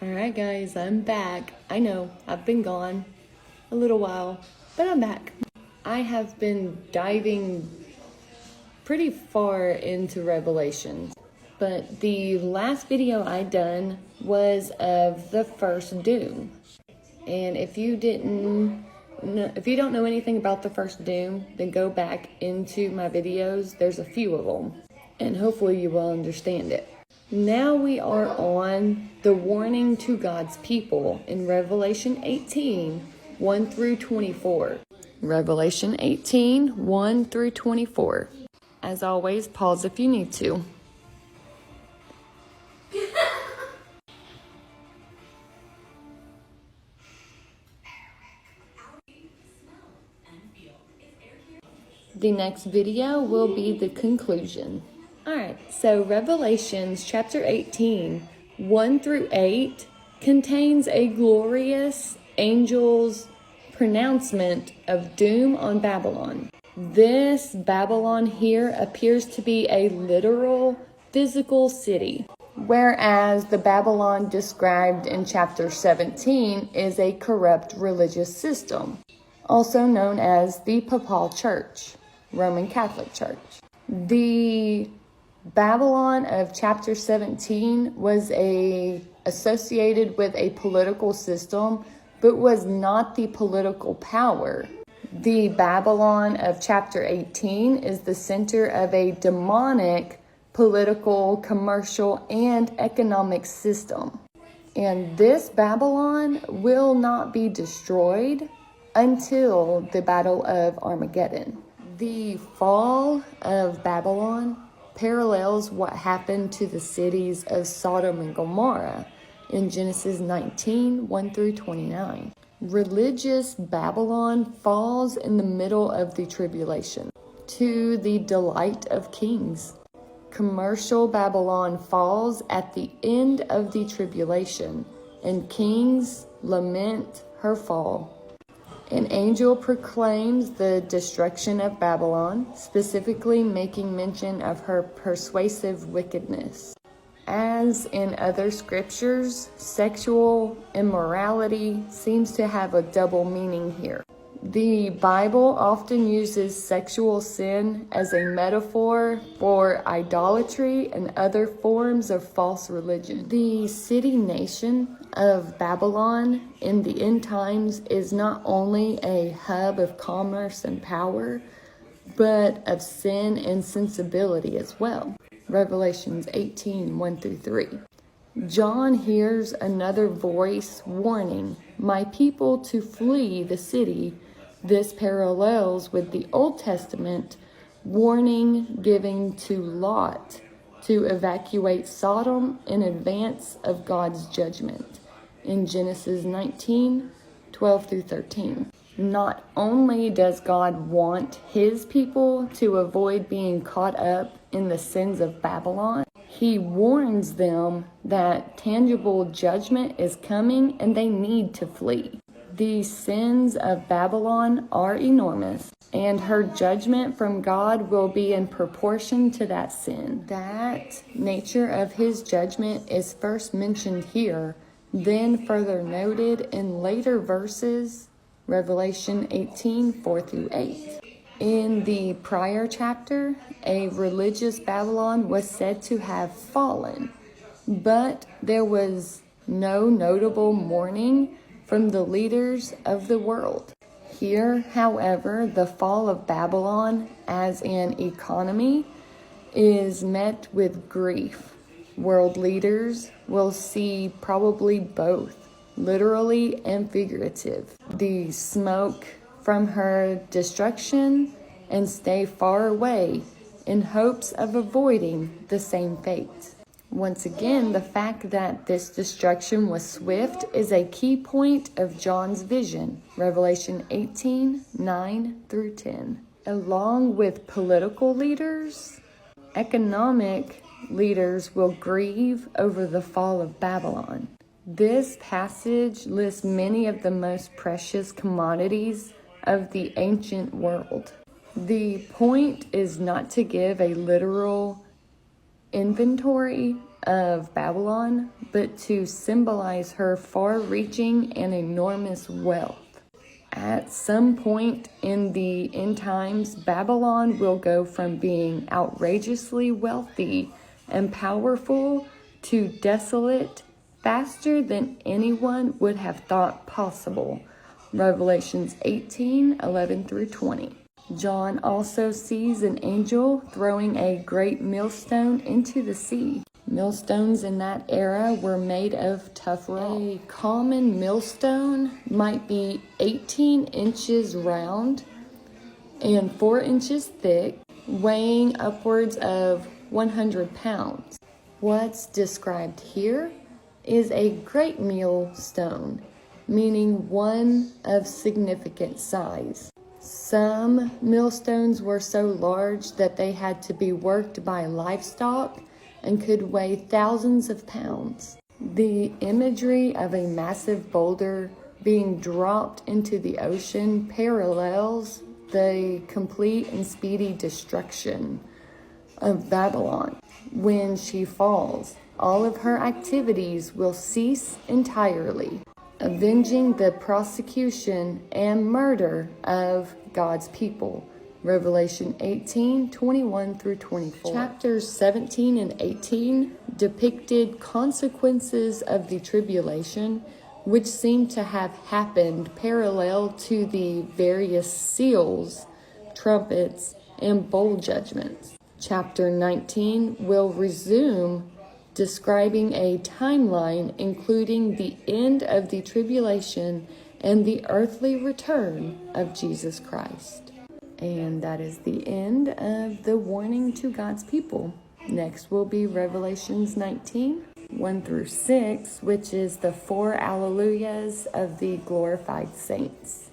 Alright guys, I'm back. I know, I've been gone a little while, but I'm back. I have been diving pretty far into Revelation, but the last video I done was of the first doom. And if you don't know anything about the first doom, then go back into my videos. There's a few of them, and hopefully you will understand it. Now we are on the warning to God's people in Revelation 18, 1 through 24. Revelation 18, 1 through 24. As always, pause if you need to. The next video will be the conclusion. Alright, so Revelations chapter 18, 1 through 8 contains a glorious angel's pronouncement of doom on Babylon. This Babylon here appears to be a literal physical city, whereas the Babylon described in chapter 17 is a corrupt religious system, also known as the Papal Church, Roman Catholic Church. The Babylon of chapter 17 was associated with a political system, but was not the political power. The Babylon of chapter 18 is the center of a demonic political, commercial, and economic system. And this Babylon will not be destroyed until the Battle of Armageddon. The fall of Babylon parallels what happened to the cities of Sodom and Gomorrah in Genesis 19, 1 through 29. Religious Babylon falls in the middle of the tribulation, to the delight of kings. Commercial Babylon falls at the end of the tribulation, and kings lament her fall. An angel proclaims the destruction of Babylon, specifically making mention of her persuasive wickedness. As in other scriptures, sexual immorality seems to have a double meaning here. The Bible often uses sexual sin as a metaphor for idolatry and other forms of false religion. The city-nation of Babylon in the end times is not only a hub of commerce and power, but of sin and sensibility as well. Revelations 18, 1 through 3. John hears another voice warning, "My people to flee the city." This parallels with the Old Testament warning given to Lot to evacuate Sodom in advance of God's judgment in Genesis 19, 12 through 13. Not only does God want his people to avoid being caught up in the sins of Babylon, he warns them that tangible judgment is coming and they need to flee. The sins of Babylon are enormous, and her judgment from God will be in proportion to that sin. That nature of his judgment is first mentioned here, then further noted in later verses, Revelation 18, 4 through 8. In the prior chapter, a religious Babylon was said to have fallen, but there was no notable mourning from the leaders of the world. Here, however, the fall of Babylon as an economy is met with grief. World leaders will see probably both, literally and figurative, the smoke from her destruction and stay far away in hopes of avoiding the same fate. Once again, the fact that this destruction was swift is a key point of John's vision, Revelation 18, 9 through 10. Along with political leaders, economic leaders will grieve over the fall of Babylon. This passage lists many of the most precious commodities of the ancient world. The point is not to give a literal inventory of Babylon, but to symbolize her far-reaching and enormous wealth. At some point in the end times, Babylon will go from being outrageously wealthy and powerful to desolate faster than anyone would have thought possible. Revelations 18:11 through 20. John also sees an angel throwing a great millstone into the sea. Millstones in that era were made of tough rock. A common millstone might be 18 inches round and 4 inches thick, weighing upwards of 100 pounds. What's described here is a great millstone, meaning one of significant size. Some millstones were so large that they had to be worked by livestock and could weigh thousands of pounds. The imagery of a massive boulder being dropped into the ocean parallels the complete and speedy destruction of Babylon. When she falls, all of her activities will cease entirely, avenging the prosecution and murder of God's people. Revelation 18:21 through 24. Chapters 17 and 18 depicted consequences of the tribulation, which seem to have happened parallel to the various seals, trumpets, and bowl judgments. Chapter 19 will resume describing a timeline including the end of the tribulation and the earthly return of Jesus Christ. And that is the end of the warning to God's people. Next will be Revelations 19, 1 through 6, which is the 4 alleluias of the glorified saints.